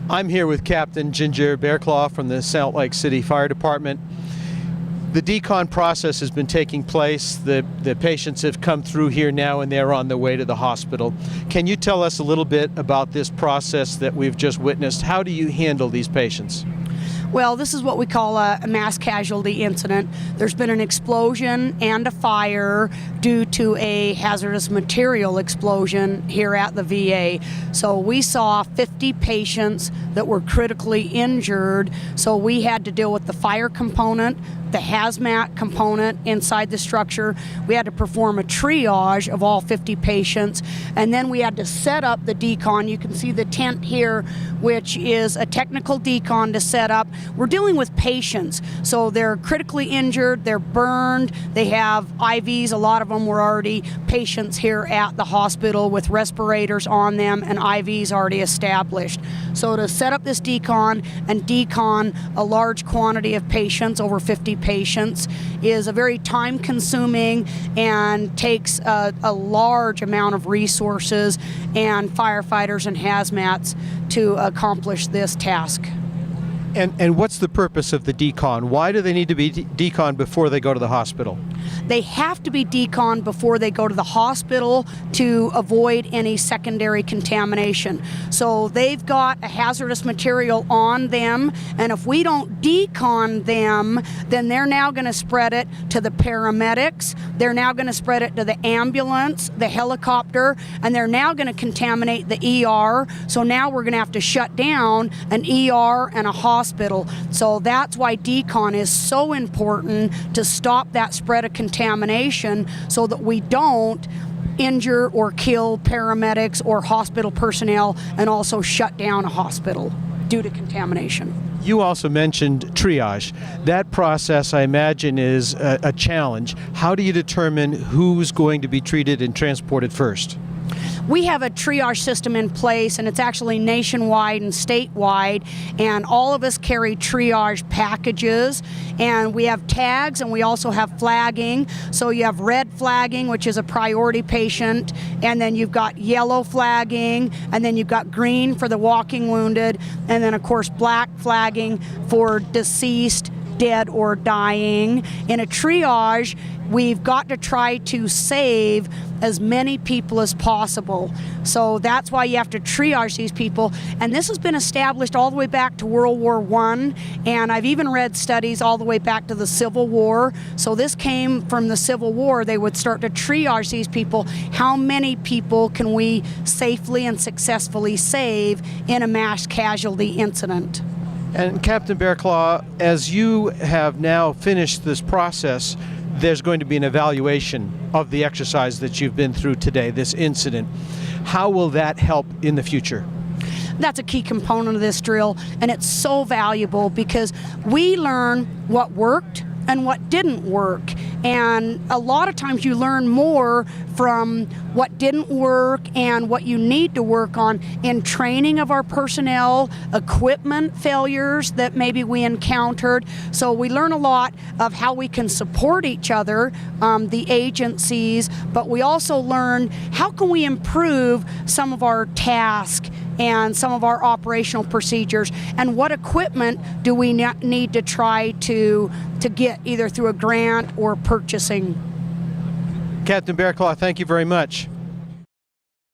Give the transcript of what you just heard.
I'm here with Captain Ginger Bearclaw from the Salt Lake City Fire Department. The decon process has been taking place. The patients have come through here now and they're on their way to the hospital. Can you tell us a little bit about this process that we've just witnessed? How do you handle these patients? Well, this is what we call a mass casualty incident. There's been an explosion and a fire due to a hazardous material explosion here at the VA. So we saw 50 patients that were critically injured. So we had to deal with the fire component, the hazmat component inside the structure. We had to perform a triage of all 50 patients, and then we had to set up the decon. You can see the tent here, which is a technical decon to set up. We're dealing with patients, so they're critically injured, they're burned, they have IVs. A lot of them were already patients here at the hospital with respirators on them and IVs already established. So to set up this decon and decon a large quantity of patients, over 50 patients, is a very time-consuming and takes a large amount of resources and firefighters and hazmats to accomplish this task. And what's the purpose of the decon? Why do they need to be deconned before they go to the hospital? They have to be deconned before they go to the hospital to avoid any secondary contamination. So they've got a hazardous material on them, and if we don't decon them, then they're now going to spread it to the paramedics, they're now going to spread it to the ambulance, the helicopter, and they're now going to contaminate the ER. So now we're going to have to shut down an ER and a hospital. So that's why decon is so important, to stop that spread of contamination so that we don't injure or kill paramedics or hospital personnel and also shut down a hospital due to contamination. You also mentioned triage. That process, I imagine, is a challenge. How do you determine who's going to be treated and transported first? We have a triage system in place, and it's actually nationwide and statewide, and all of us carry triage packages, and we have tags, and we also have flagging. So you have red flagging, which is a priority patient, and then you've got yellow flagging, and then you've got green for the walking wounded, and then of course black flagging for deceased, dead, or dying. In a triage, we've got to try to save as many people as possible. So that's why you have to triage these people. And this has been established all the way back to World War I, and I've even read studies all the way back to the Civil War. So this came from the Civil War. They would start to triage these people. How many people can we safely and successfully save in a mass casualty incident? And Captain Bearclaw, as you have now finished this process, there's going to be an evaluation of the exercise that you've been through today, this incident. How will that help in the future? That's a key component of this drill, and it's so valuable because we learn what worked and what didn't work. And a lot of times you learn more from what didn't work and what you need to work on in training of our personnel, equipment failures that maybe we encountered. So we learn a lot of how we can support each other, the agencies, but we also learn how can we improve some of our tasks and some of our operational procedures, and what equipment do we need to try to get either through a grant or purchasing. Captain Bearclaw, thank you very much.